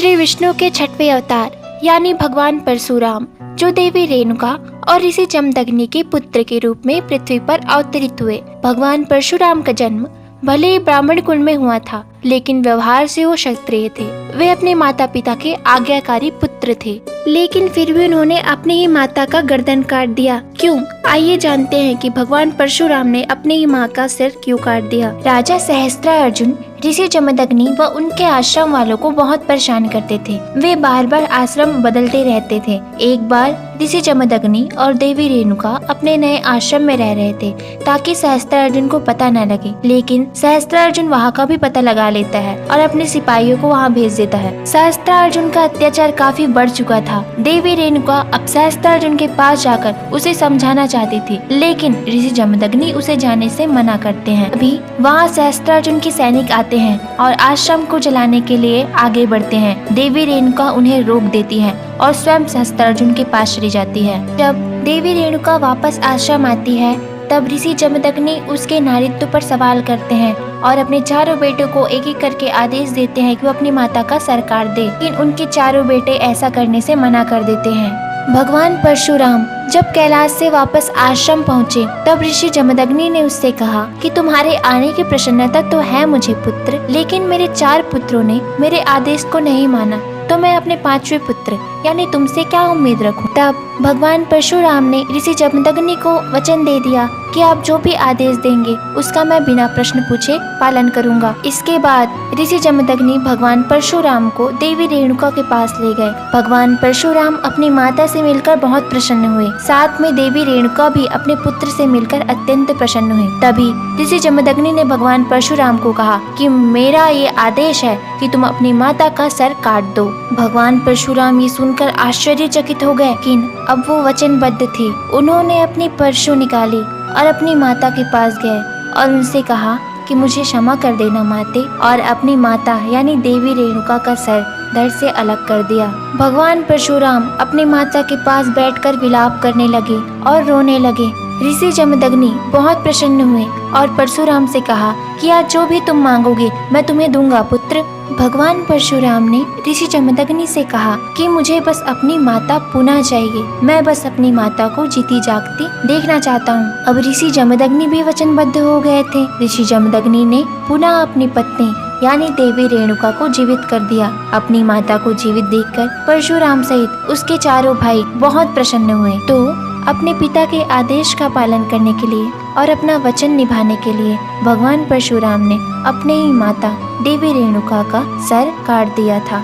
श्री विष्णु के छठवें अवतार यानी भगवान परशुराम, जो देवी रेणुका और ऋषि जमदग्नि के पुत्र के रूप में पृथ्वी पर अवतरित हुए। भगवान परशुराम का जन्म भले ही ब्राह्मण कुल में हुआ था, लेकिन व्यवहार से वो क्षत्रिय थे। वे अपने माता पिता के आज्ञाकारी पुत्र थे, लेकिन फिर भी उन्होंने अपनी ही माता का गर्दन काट दिया। क्यों? आइए जानते हैं कि भगवान परशुराम ने अपनी ही माँ का सिर क्यों काट दिया। राजा सहस्त्रार्जुन ऋषि जमदग्नि व उनके आश्रम वालों को बहुत परेशान करते थे। वे बार बार आश्रम बदलते रहते थे। एक बार ऋषि जमदग्नि और देवी रेणुका अपने नए आश्रम में रह रहे थे ताकि सहस्त्रार्जुन को पता न लगे, लेकिन सहस्त्रार्जुन वहाँ का भी पता लगा लेता है और अपने सिपाहियों को वहाँ भेज देता है। सहस्त्रार्जुन का अत्याचार काफी बढ़ चुका था। देवी रेणुका अब सहस्त्रार्जुन के पास जाकर उसे समझाना चाहती थी, लेकिन ऋषि जमदग्नि उसे जाने से मना करते हैं। अभी वहाँ सहस्त्रार्जुन के सैनिक आते हैं और आश्रम को जलाने के लिए आगे बढ़ते हैं। देवी रेणुका उन्हें रोक देती है और स्वयं सहस्त्रार्जुन के पास चली जाती है। जब देवी रेणुका वापस आश्रम आती है, तब ऋषि जमदग्नि उसके नारित्व पर सवाल करते हैं और अपने चारों बेटों को एक एक करके आदेश देते हैं कि वो अपनी माता का सर काट दे, लेकिन उनके चारों बेटे ऐसा करने से मना कर देते हैं। भगवान परशुराम जब कैलाश से वापस आश्रम पहुँचे, तब ऋषि जमदग्नि ने उससे कहा कि तुम्हारे आने की प्रसन्नता तो है मुझे पुत्र, लेकिन मेरे 4 पुत्रों ने मेरे आदेश को नहीं माना, तो मैं अपने 5वें पुत्र यानी तुमसे क्या उम्मीद रखूं। तब भगवान परशुराम ने ऋषि जमदग्नि को वचन दे दिया कि आप जो भी आदेश देंगे उसका मैं बिना प्रश्न पूछे पालन करूंगा। इसके बाद ऋषि जमदग्नि भगवान परशुराम को देवी रेणुका के पास ले गए। भगवान परशुराम अपनी माता से मिलकर बहुत प्रसन्न हुए। साथ में देवी रेणुका भी अपने पुत्र से मिलकर अत्यंत प्रसन्न हुई। तभी ऋषि जमदग्नि ने भगवान परशुराम को कहा कि मेरा ये आदेश है कि तुम अपनी माता का सर काट दो। भगवान परशुराम ये सुनकर आश्चर्यचकित हो गए, लेकिन अब वो वचनबद्ध थे। उन्होंने अपनी परशु निकाली और अपनी माता के पास गए और उनसे कहा कि मुझे क्षमा कर देना माते, और अपनी माता यानी देवी रेणुका का सर धड़ से अलग कर दिया। भगवान परशुराम अपनी माता के पास बैठकर विलाप करने लगे और रोने लगे। ऋषि जमदग्नि बहुत प्रसन्न हुए और परशुराम से कहा कि आज जो भी तुम मांगोगे मैं तुम्हें दूंगा पुत्र। भगवान परशुराम ने ऋषि जमदग्नि से कहा कि मुझे बस अपनी माता पुनः चाहिए, मैं बस अपनी माता को जीती जागती देखना चाहता हूँ। अब ऋषि जमदग्नि भी वचनबद्ध हो गए थे। ऋषि जमदग्नि ने पुनः अपनी पत्नी यानी देवी रेणुका को जीवित कर दिया। अपनी माता को जीवित देखकर परशुराम सहित उसके चारों भाई बहुत प्रसन्न हुए। तो अपने पिता के आदेश का पालन करने के लिए और अपना वचन निभाने के लिए भगवान परशुराम ने अपने ही माता देवी रेणुका का सर काट दिया था।